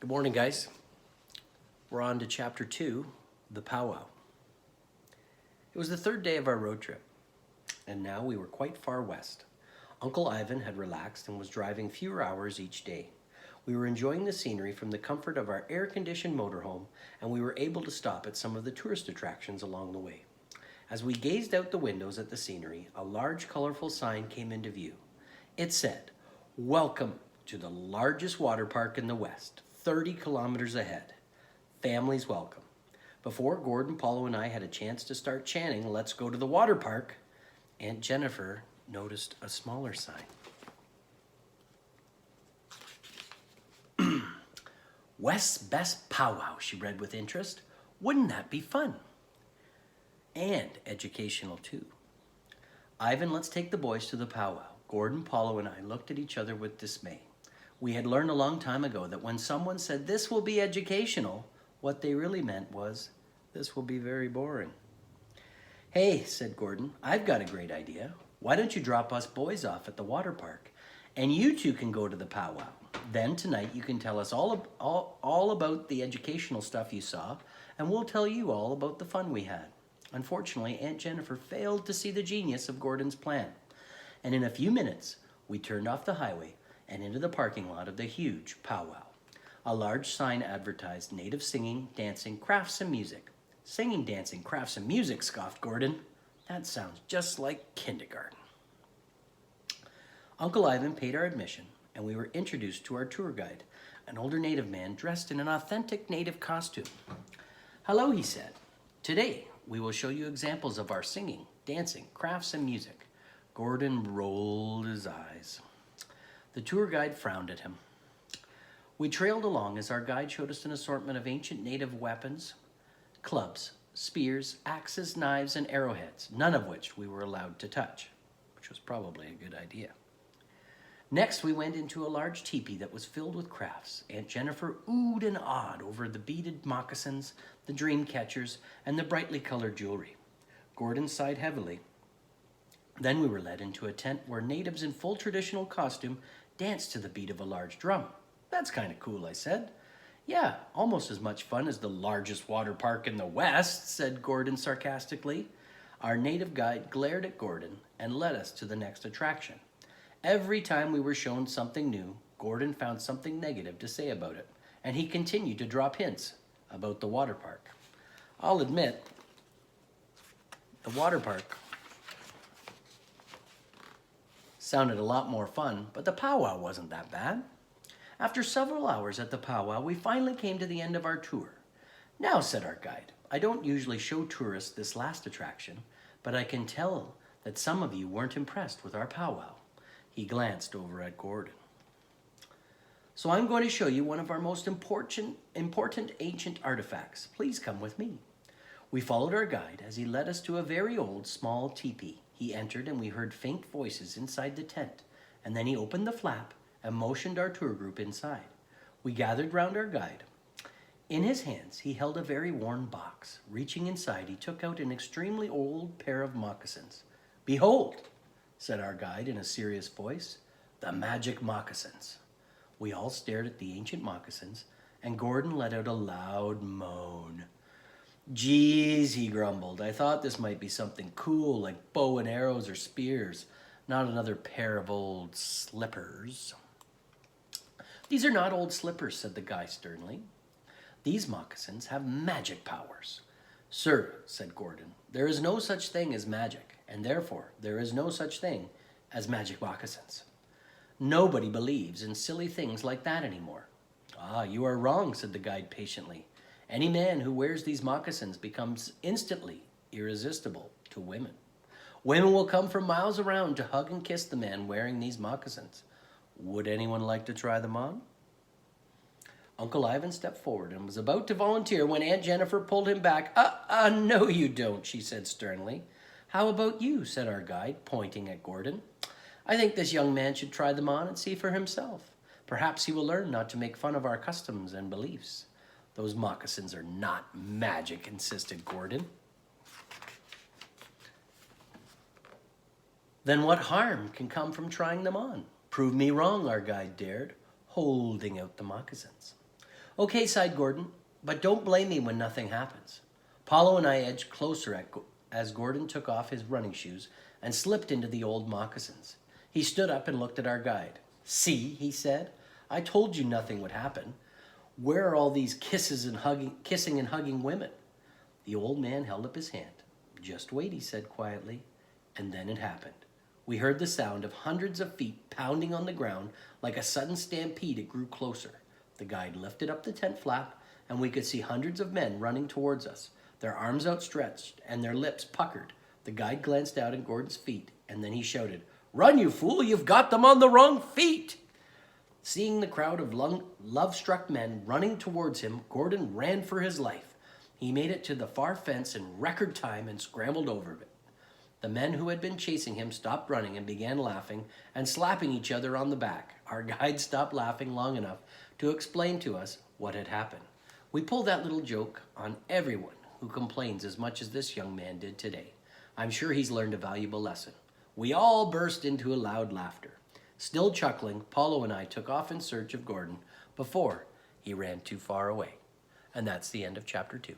Good morning, guys. We're on to chapter 2, the powwow. It was the third day of our road trip, and now we were quite far west. Uncle Ivan had relaxed and was driving fewer hours each day. We were enjoying the scenery from the comfort of our air-conditioned motorhome, and we were able to stop at some of the tourist attractions along the way. As we gazed out the windows at the scenery, a large, colorful sign came into view. It said, "Welcome to the largest water park in the West, 30 kilometers ahead. Families welcome." Before Gordon, Paulo, and I had a chance to start chanting, "Let's go to the water park," Aunt Jennifer noticed a smaller sign. "West's Best Powwow," she read with interest. "Wouldn't that be fun? And educational too." "Ivan, let's take the boys to the powwow." Gordon, Paulo, and I looked at each other with dismay. We had learned a long time ago that when someone said, "This will be educational," what they really meant was, "This will be very boring." "Hey," said Gordon, "I've got a great idea. Why don't you drop us boys off at the water park, and you two can go to the powwow. Then tonight you can tell us all about the educational stuff you saw, and we'll tell you all about the fun we had." Unfortunately, Aunt Jennifer failed to see the genius of Gordon's plan, and in a few minutes we turned off the highway and into the parking lot of the huge powwow. A large sign advertised native singing, dancing, crafts, and music. "Singing, dancing, crafts, and music," scoffed Gordon. "That sounds just like kindergarten." Uncle Ivan paid our admission, and we were introduced to our tour guide, an older native man dressed in an authentic native costume. "Hello," he said. "Today we will show you examples of our singing, dancing, crafts, and music." Gordon rolled his eyes. The tour guide frowned at him. We trailed along as our guide showed us an assortment of ancient native weapons, clubs, spears, axes, knives, and arrowheads, none of which we were allowed to touch, which was probably a good idea. Next, we went into a large teepee that was filled with crafts. Aunt Jennifer oohed and awed over the beaded moccasins, the dream catchers, and the brightly colored jewelry. Gordon sighed heavily. Then we were led into a tent where natives in full traditional costume danced to the beat of a large drum. "That's kind of cool," I said. "Yeah, almost as much fun as the largest water park in the West," said Gordon sarcastically. Our native guide glared at Gordon and led us to the next attraction. Every time we were shown something new, Gordon found something negative to say about it, and he continued to drop hints about the water park. I'll admit, the water park sounded a lot more fun, but the powwow wasn't that bad. After several hours at the powwow, we finally came to the end of our tour. "Now," said our guide, "I don't usually show tourists this last attraction, but I can tell that some of you weren't impressed with our powwow." He glanced over at Gordon. "So I'm going to show you one of our most important ancient artifacts. Please come with me." We followed our guide as he led us to a very old, small teepee. He entered and we heard faint voices inside the tent, and then he opened the flap and motioned our tour group inside. We gathered round our guide. In his hands, he held a very worn box. Reaching inside, he took out an extremely old pair of moccasins. "Behold," said our guide in a serious voice, "the magic moccasins." We all stared at the ancient moccasins, and Gordon let out a loud moan. "Geez," he grumbled, "I thought this might be something cool like bow and arrows or spears, not another pair of old slippers." "These are not old slippers," said the guy sternly. "These moccasins have magic powers." "Sir," said Gordon, "there is no such thing as magic, and therefore there is no such thing as magic moccasins. Nobody believes in silly things like that anymore." "Ah, you are wrong," said the guide patiently. "Any man who wears these moccasins becomes instantly irresistible to women. Women will come from miles around to hug and kiss the man wearing these moccasins. Would anyone like to try them on?" Uncle Ivan stepped forward and was about to volunteer when Aunt Jennifer pulled him back. No you don't," she said sternly. "How about you?" said our guide, pointing at Gordon. "I think this young man should try them on and see for himself. Perhaps he will learn not to make fun of our customs and beliefs." "Those moccasins are not magic," insisted Gordon. "Then what harm can come from trying them on? Prove me wrong," our guide dared, holding out the moccasins. Okay, sighed Gordon, but don't blame me when nothing happens. Paulo and I edged closer as Gordon took off his running shoes and slipped into the old moccasins. He stood up and looked at our guide. See, he said, I told you nothing would happen. Where are all these kissing and hugging women? The old man held up his hand. Just wait, he said quietly. And then it happened. We heard the sound of hundreds of feet pounding on the ground. Like a sudden stampede, it grew closer. The guide lifted up the tent flap, and we could see hundreds of men running towards us, their arms outstretched and their lips puckered. The guide glanced out at Gordon's feet, and then he shouted, Run, you fool! You've got them on the wrong feet! Seeing the crowd of love-struck men running towards him, Gordon ran for his life. He made it to the far fence in record time and scrambled over it. The men who had been chasing him stopped running and began laughing and slapping each other on the back. Our guide stopped laughing long enough to explain to us what had happened. We pull that little joke on everyone who complains as much as this young man did today. I'm sure he's learned a valuable lesson. We all burst into a loud laughter. Still chuckling, Paulo and I took off in search of Gordon before he ran too far away. And that's the end of chapter 2.